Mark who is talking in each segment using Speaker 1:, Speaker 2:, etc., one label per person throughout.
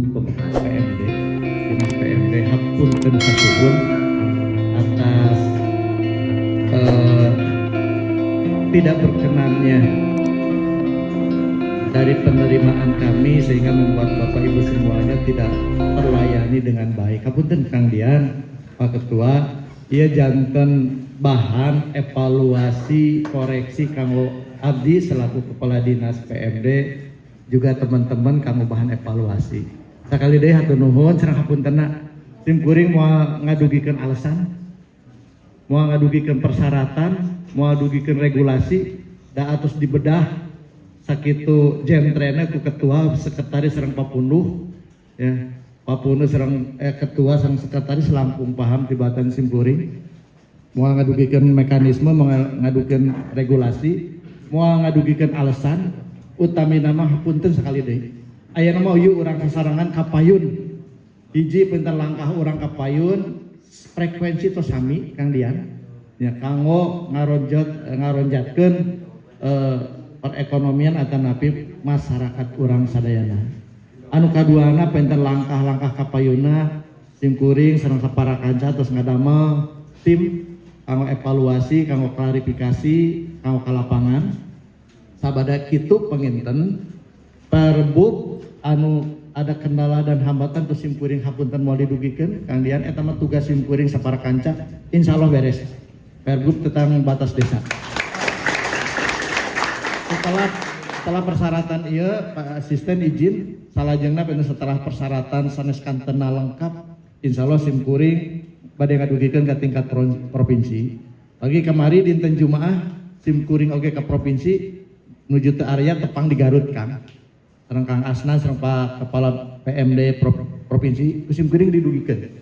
Speaker 1: Pemegang PMD, Dinas PMD hapunten kasuhun atas tidak berkenannya dari penerimaan kami sehingga membuat Bapak Ibu semuanya tidak terlayani dengan baik. Hapunten Kang Dian, Pak Ketua, ia janten bahan evaluasi koreksi kanggo abdi selaku Kepala Dinas PMD juga teman-teman kamu bahan evaluasi. Sekali deh hatur nuhun sareng hapuntenna tim kuring mau ngadugikeun alasan, mau ngadugikeun persyaratan, mau ngadugikeun regulasi da atus dibedah sakitu jentrena ku ketua sekretaris sareng papunduh ya. Papunduh sareng ketua sareng sekretaris lampung paham tibatan simkuring. Mau ngadugikeun mekanisme, mau ngadugikeun regulasi, mau ngadugikeun alasan, utami nama punten sekali deh. Aya nama yuk orang kasarangan kapayun, hiji pinter langkah orang kapayun, frekuensi to sami Kang Dian, ya kanggo ngaronjatkeun perekonomian atanapi masyarakat orang sadayana. Anu kaduana pinter langkah-langkah kapayuna, simkuring sareng sapara kanca terus ngadamel tim kanggo evaluasi, kanggo klarifikasi, kanggo kalapangan. Sabada kitu penginten perbuk anu ada kendala dan hambatan tu simkuring hapunten moal didugikeun Kang Dian eta mah tugas simkuring sapara kanca insyaallah beres. Perbuk tentang batas desa. Setelah persyaratan ieu Pak Asisten izin salajengna setelah persyaratan sanes kantena lengkap insyaallah simkuring bade ngadugikeun ka tingkat provinsi. Lagi kemari dinten Jumaah simkuring oge ka provinsi nuju teu area tepang di Garut Kang. Sareng Kang Asna sareng Pak Kepala PMD provinsi simkuring didugikeun.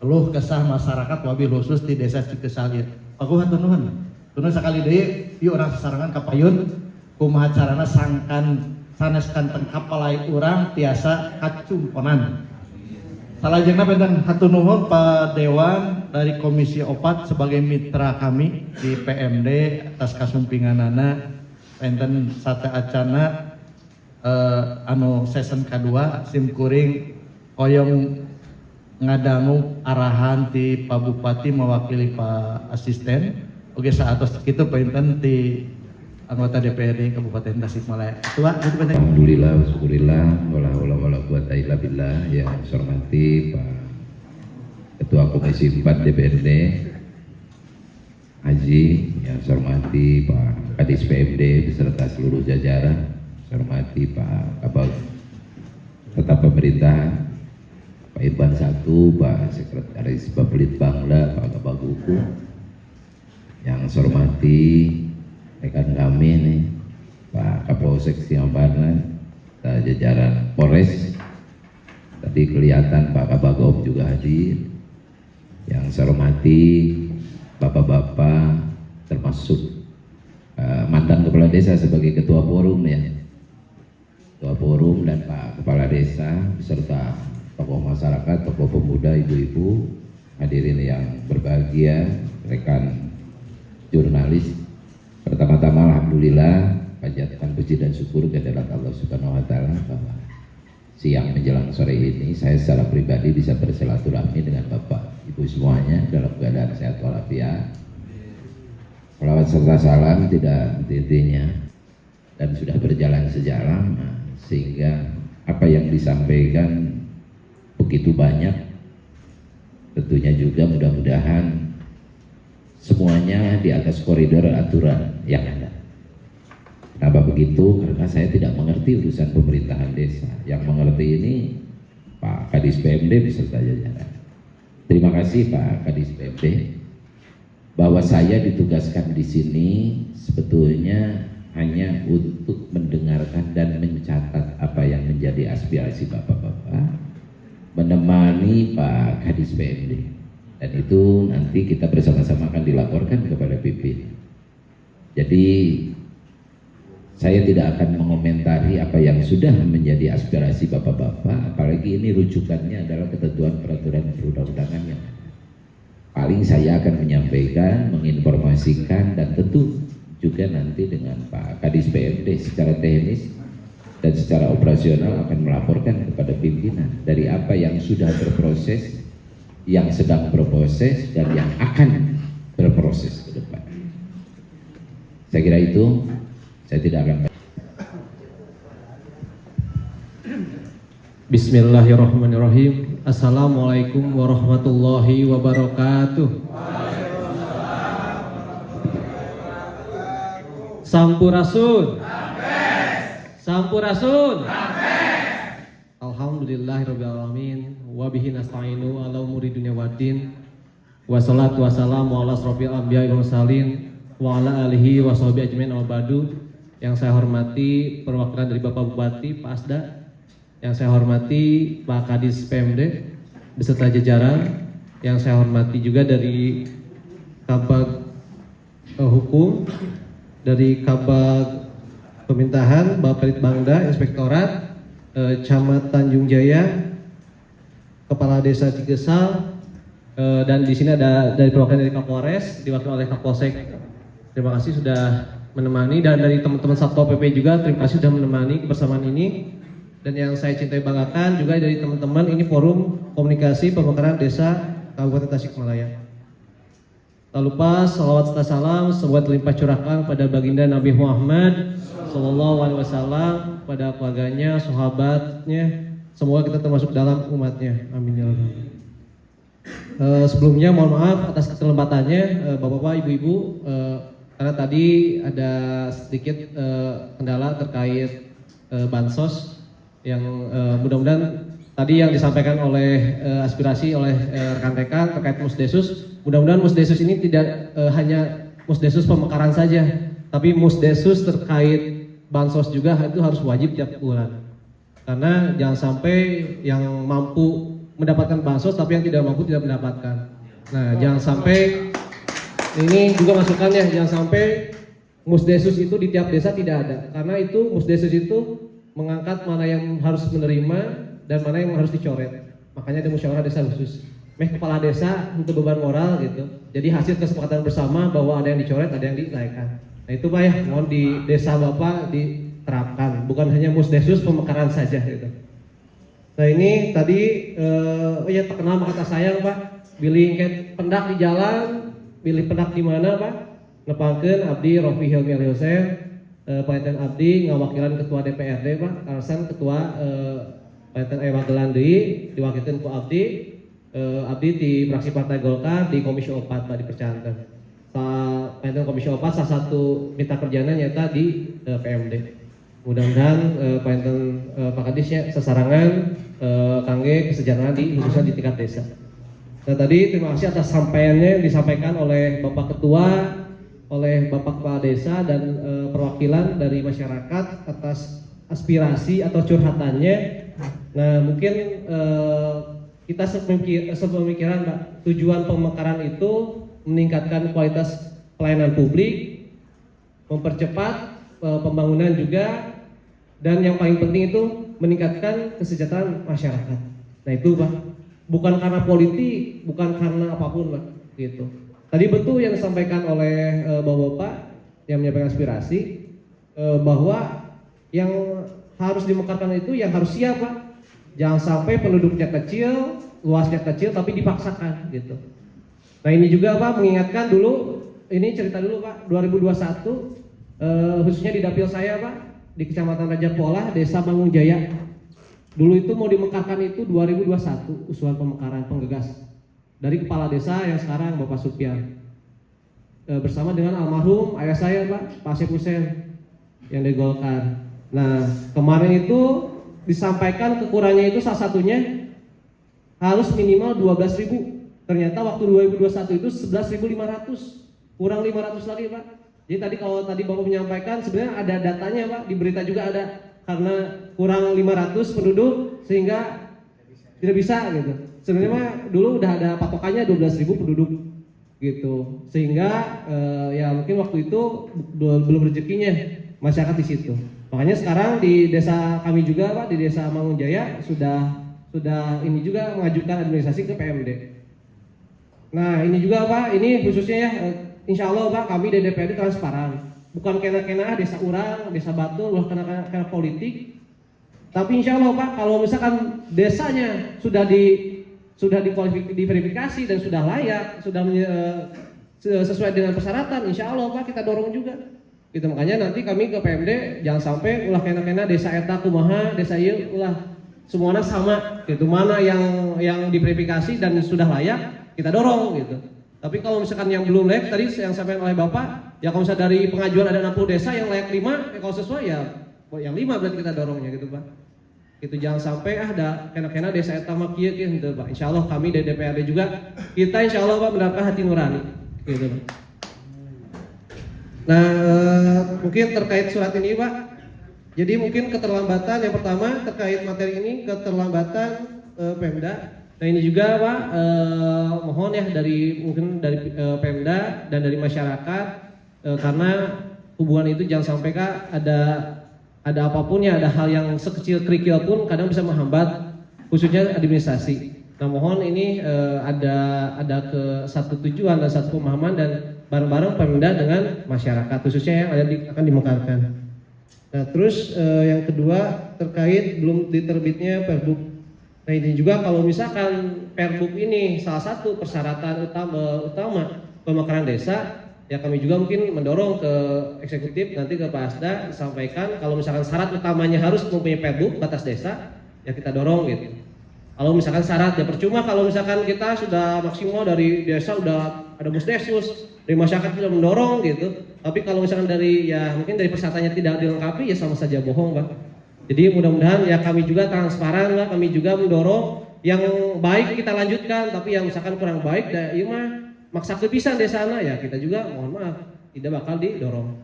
Speaker 1: Eluh kesah masyarakat wabil khusus di desa Cikesal ieu. Aku hatur nuhun. Tuna sakali deui ieu urang sasarangan kapayun kumaha carana sangkan sanes kanteng kapalai urang tiasa kacumponan. Salajengna benten hatur nuhun Pak Dewan dari Komisi 4 sebagai mitra kami di PMD atas kasumpinganana benten sate acana anu season kedua simkuring koyong ngadangu arahan ti Pak Bupati mewakili Pak Asisten oge saatos kitu benten ti anggota DPRD Kabupaten Tasikmalaya. Ketua,
Speaker 2: alhamdulillah, syukurillah, wala quwata illa billah. Ya, saya hormati Pak Ketua Komisi 4 DPRD Haji, yang saya hormati Pak Kadis PMD beserta seluruh jajaran, saya hormati Pak Kabag Tetap Pemerintahan, Pak Irban 1, Pak Sekretaris Bapelit Bangla, Pak Kabag Hukum, yang saya hormati rekan kami nih Pak Kapolsek Singaparna, jajaran Polres, tadi kelihatan Pak Kabagop juga hadir, yang saya hormati bapak-bapak termasuk mantan kepala desa sebagai ketua forum ya, ketua forum dan Pak Kepala Desa beserta tokoh masyarakat, tokoh pemuda, ibu-ibu, hadirin yang berbahagia, rekan jurnalis. Pertama-tama alhamdulillah panjatkan puji dan syukur kehadirat Allah Subhanahu wa taala bahwa siang menjelang sore ini saya secara pribadi bisa bersilaturahmi dengan Bapak Ibu semuanya dalam keadaan sehat walafiat. Salawat serta salam tidak henti-hentinya dan sudah berjalan sejak lama sehingga apa yang disampaikan begitu banyak, tentunya juga mudah-mudahan semuanya di atas koridor aturan yang ada. Kenapa begitu? Karena saya tidak mengerti urusan pemerintahan desa. Yang mengerti ini Pak Kadis PMD beserta jajaran. Terima kasih Pak Kadis PMD bahwa saya ditugaskan di sini sebetulnya hanya untuk mendengarkan dan mencatat apa yang menjadi aspirasi bapak-bapak, menemani Pak Kadis PMD. Dan itu nanti kita bersama-sama akan dilaporkan kepada PP. Jadi saya tidak akan mengomentari apa yang sudah menjadi aspirasi bapak-bapak, apalagi ini rujukannya adalah ketentuan peraturan perundang-undangan yang ada. Paling saya akan menyampaikan, menginformasikan dan tentu juga nanti dengan Pak Kadis PMD secara teknis dan secara operasional akan melaporkan kepada pimpinan dari apa yang sudah berproses, yang sedang berproses, dan yang akan berproses ke depan. Saya kira itu, saya tidak akan.
Speaker 3: Bismillahirrahmanirrahim. Assalamualaikum warahmatullahi wabarakatuh. Sampurasun. Sampurasun. Alhamdulillahirabbil alamin wa bihi nasta'inu ala umuri dunya waddin. Wassalatu wassalamu ala asrofil anbiya'i wal mursalin wa ala alihi wa sahbihi ajmain wa ba'du. Yang saya hormati perwakilan dari Bapak Bupati, Pak Asda, yang saya hormati Pak Kadis PMD beserta jajaran, yang saya hormati juga dari Kabag Hukum, dari Kabag Pemerintahan, Bapak Litbangda, Inspektorat, Camat Tanjung Jaya, Kepala Desa Cigesal, dan di sini ada dari perwakilan dari Kapolres, diwakili oleh Kapolsek. Terima kasih sudah menemani, dan dari teman-teman Satpol PP juga terima kasih sudah menemani kebersamaan ini. Dan yang saya cintai banggakan juga dari teman-teman, ini forum komunikasi pemekaran desa Kabupaten Tasikmalaya. Tak lupa salawat serta salam sebuah terlimpah curahkan pada baginda Nabi Muhammad SAW, pada keluarganya, sahabatnya, semoga kita termasuk dalam umatnya. Amin ya rabbal alamin. Sebelumnya mohon maaf atas keterlambatannya Bapak-bapak, Ibu-ibu, karena tadi ada sedikit kendala terkait bansos yang mudah-mudahan tadi yang disampaikan oleh aspirasi oleh rekan-rekan terkait Musdesus. Mudah-mudahan Musdesus ini tidak hanya Musdesus pemekaran saja, tapi Musdesus terkait bansos juga itu harus wajib tiap bulan. Karena jangan sampai yang mampu mendapatkan bansos tapi yang tidak mampu tidak mendapatkan. Nah, jangan sampai, ini juga masukan ya, jangan sampai Musdesus itu di tiap desa tidak ada. Karena itu Musdesus itu mengangkat mana yang harus menerima dan mana yang harus dicoret. Makanya ada musyawarah desa khusus. Kepala desa untuk beban moral gitu. Jadi hasil kesepakatan bersama bahwa ada yang dicoret, ada yang dinaikkan. Nah itu Pak ya, mohon di desa Bapak diterapkan, bukan hanya Musdesus pemekaran saja gitu. Nah ini tadi ya terkenal kata sayang Pak, bilih pendak di jalan, bilih pendak di mana Pak? Nepangkeun abdi Rofi Hilmi Aliosen, Panitian abdi ngawakilan ketua DPRD Pak, alasan ketua Panitian Magelang deui diwakilkeun ku abdi di fraksi Partai Golkar di Komisi 4 Pak dipercanten. Panitian Komisi 4 salah satu mitra kerjanya nyata di PMD. Mudah-mudahan Panitian Pak Kadis ya sesarangan kangge kesejahteraan khususnya di tingkat desa. Nah tadi terima kasih atas sampaiannya yang disampaikan oleh Bapak Ketua, oleh Bapak Kepala Desa dan perwakilan dari masyarakat atas aspirasi atau curhatannya. Nah mungkin kita sepemikiran Pak, tujuan pemekaran itu meningkatkan kualitas pelayanan publik, mempercepat pembangunan juga, dan yang paling penting itu meningkatkan kesejahteraan masyarakat. Nah itu Pak, bukan karena politik, bukan karena apapun Pak, gitu. Tadi betul yang disampaikan oleh Bapak-bapak yang menyampaikan aspirasi bahwa yang harus dimekarkan itu yang harus siap Pak. Jangan sampai penduduknya kecil, luasnya kecil tapi dipaksakan gitu. Nah ini juga Pak mengingatkan dulu, ini cerita dulu Pak, 2021 khususnya di dapil saya Pak, di Kecamatan Raja Polah, Desa Mangung Jaya. Dulu itu mau dimekarkan itu 2021 usulan pemekaran penggegas dari kepala desa yang sekarang Bapak Supian bersama dengan almarhum ayah saya Pak Asep Hussein yang dari Golkar. Nah kemarin itu disampaikan kekurangannya itu salah satunya harus minimal 12.000. Ternyata waktu 2021 itu 11.500, kurang 500 lagi Pak. Jadi tadi kalau tadi Bapak menyampaikan sebenarnya ada datanya Pak, di berita juga ada, karena kurang 500 penduduk sehingga tidak bisa gitu. Sebenarnya dulu udah ada patokannya 12.000 penduduk gitu, sehingga ya mungkin waktu itu belum rezekinya masyarakat di situ. Makanya sekarang di desa kami juga Pak, di desa Mangung Jaya sudah ini juga mengajukan administrasi ke PMD. Nah ini juga Pak, ini khususnya ya, insya Allah Pak kami dari DPRD transparan, bukan kena-kena desa urang, desa batu, kena politik, Tapi insya Allah Pak, kalau misalkan desanya sudah diverifikasi dan sudah layak, sudah sesuai dengan persyaratan, insya Allah Pak kita dorong juga. Gitu, makanya nanti kami ke PMD jangan sampai ulah kena desa eta kumaha, desa ieu ulah semuanya sama gitu. Mana yang diverifikasi dan sudah layak kita dorong gitu. Tapi kalau misalkan yang belum layak tadi yang sampaikan oleh Bapak, ya kalau misalnya dari pengajuan ada 60 desa yang layak 5, kalau sesuai ya yang 5 berarti kita dorongnya gitu Pak. Itu jangan sampai ada kena desa eta mah kieu gitu Pak. Insyaallah kami dari DPRD juga kita insyaallah Pak mendapatkan hati nurani gitu Pak. Nah, mungkin terkait surat ini Pak. Jadi mungkin keterlambatan yang pertama terkait materi ini keterlambatan Pemda. Nah, ini juga Pak mohon ya dari Pemda dan dari masyarakat karena hubungan itu jangan sampai Kak ada apapun ya, ada hal yang sekecil kerikil pun kadang bisa menghambat khususnya administrasi. Nah, mohon ini ada ke satu tujuan dan satu pemahaman dan bareng-bareng Pemda dengan masyarakat khususnya yang akan dimekarkan. Nah, terus yang kedua terkait belum diterbitnya Perbup. Nah, ini juga kalau misalkan Perbup ini salah satu persyaratan utama pemekaran desa, ya kami juga mungkin mendorong ke eksekutif nanti ke Pak Asda disampaikan kalau misalkan syarat utamanya harus mempunyai Perbup batas desa, ya kita dorong gitu. Kalau misalkan syarat ya percuma kalau misalkan kita sudah maksimal dari desa udah ada musdesus, dari masyarakat sudah mendorong gitu. Tapi kalau misalkan dari mungkin dari persyaratannya tidak dilengkapi ya sama saja bohong Pak. Jadi mudah-mudahan ya kami juga transparan Pak, kami juga mendorong yang baik kita lanjutkan, tapi yang misalkan kurang baik iya mah maksa kepisan di sana ya kita juga mohon maaf tidak bakal didorong.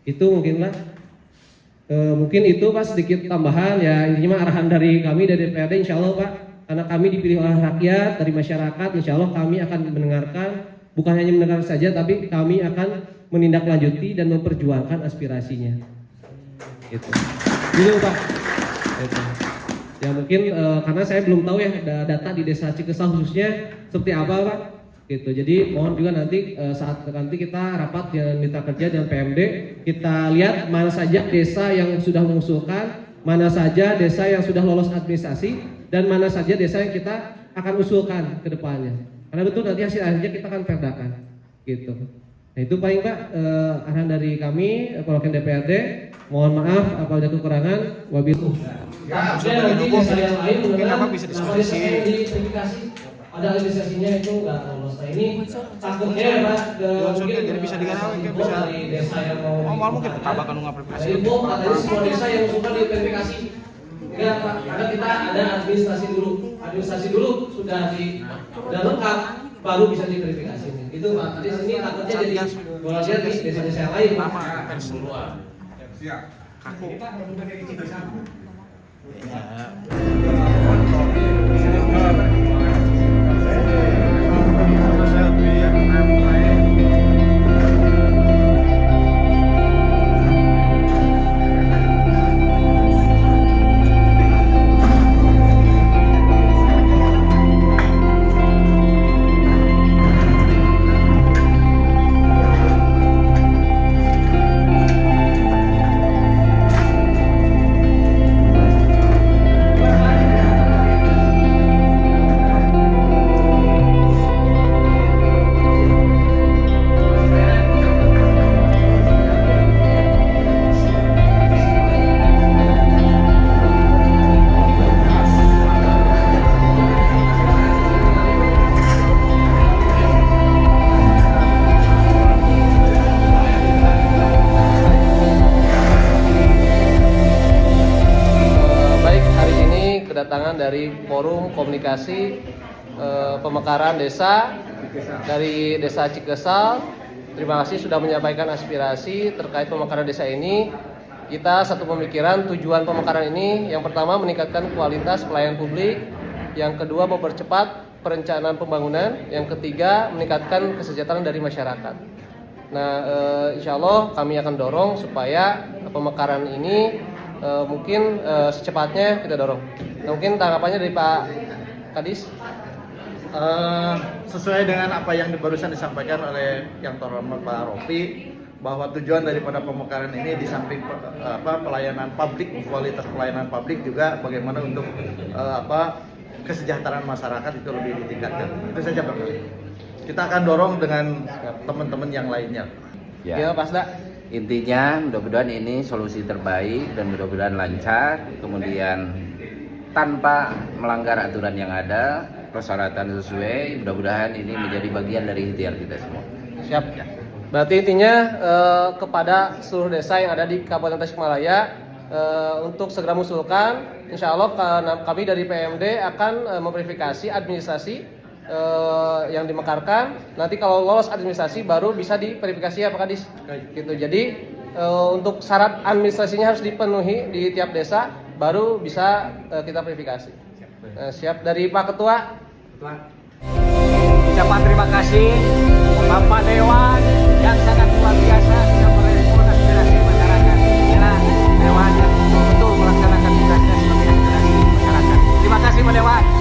Speaker 3: Itu mungkin Pak. Mungkin itu Pak sedikit tambahan ya, intinya mah arahan dari kami dari DPRD insya Allah Pak. Karena kami dipilih oleh rakyat dari masyarakat, insya Allah kami akan mendengarkan, bukan hanya mendengar saja, tapi kami akan menindaklanjuti dan memperjuangkan aspirasinya. Gitu Pak. Gitu. Ya mungkin karena saya belum tahu ya data di desa Cikesal khususnya seperti apa Pak. Gitu. Jadi mohon juga nanti saat nanti kita rapat dengan mitra kerja dan PMD, kita lihat mana saja desa yang sudah mengusulkan, mana saja desa yang sudah lolos administrasi, dan mana saja desa yang kita akan usulkan ke depannya. Karena betul nanti hasil akhirnya kita akan perdakan. Gitu. Nah itu paling Pak arahan dari kami perwakilan DPRD. Mohon maaf apabila ada kekurangan. Wabillahi.
Speaker 4: Ya, nanti desa yang lain mungkin apa bisa diskusi.
Speaker 3: Ada administrasinya itu nggak lolos. Nah ini takutnya Pak mungkin
Speaker 4: jadi bisa diganti bisa
Speaker 3: dari desa yang mau
Speaker 4: mungkin ketabakan ngaprepresi.
Speaker 3: Jadi katanya semua desa yang suka diverifikasi. Enggak Pak, karena kita ada administrasi dulu sudah lengkap baru bisa diverifikasi. Itu Pak. Tadi sini takutnya jadi bola lihat di desa-desa yang lain.
Speaker 4: Lama siap. Kaku.
Speaker 3: kedatangan dari Forum Komunikasi Pemekaran Desa dari Desa Cikesal. Terima kasih sudah menyampaikan aspirasi terkait pemekaran desa ini. Kita satu pemikiran tujuan pemekaran ini, yang pertama meningkatkan kualitas pelayanan publik, yang kedua mempercepat perencanaan pembangunan, yang ketiga meningkatkan kesejahteraan dari masyarakat. Nah, insya Allah kami akan dorong supaya pemekaran ini mungkin secepatnya kita dorong. Nah, mungkin tanggapannya dari Pak Kadis.
Speaker 1: Sesuai dengan apa yang barusan disampaikan oleh yang terhormat Pak Rofi, bahwa tujuan daripada pemekaran ini di samping pelayanan publik, kualitas pelayanan publik juga bagaimana untuk kesejahteraan masyarakat itu lebih ditingkatkan. Itu saja Bang. Kita akan dorong dengan teman-teman yang lainnya.
Speaker 5: Ya, intinya mudah-mudahan ini solusi terbaik dan mudah-mudahan lancar, kemudian tanpa melanggar aturan yang ada, persyaratan sesuai, mudah-mudahan ini menjadi bagian dari ikhtiar kita semua.
Speaker 3: Siap. Berarti intinya kepada seluruh desa yang ada di Kabupaten Tasikmalaya untuk segera mengusulkan, insya Allah kami dari PMD akan memverifikasi administrasi yang dimekarkan. Nanti kalau lolos administrasi baru bisa diverifikasi ya Pak Kadis. Gitu. Jadi untuk syarat administrasinya harus dipenuhi di tiap desa, baru bisa kita verifikasi. Siap dari Pak Ketua.
Speaker 6: Ucapan terima kasih Bapak Dewan yang sangat luar biasa sudah merespon aspirasi masyarakat. Inilah Dewan yang betul-betul melaksanakan tugasnya sebagai aspirasi masyarakat. Terima kasih Pak Dewan.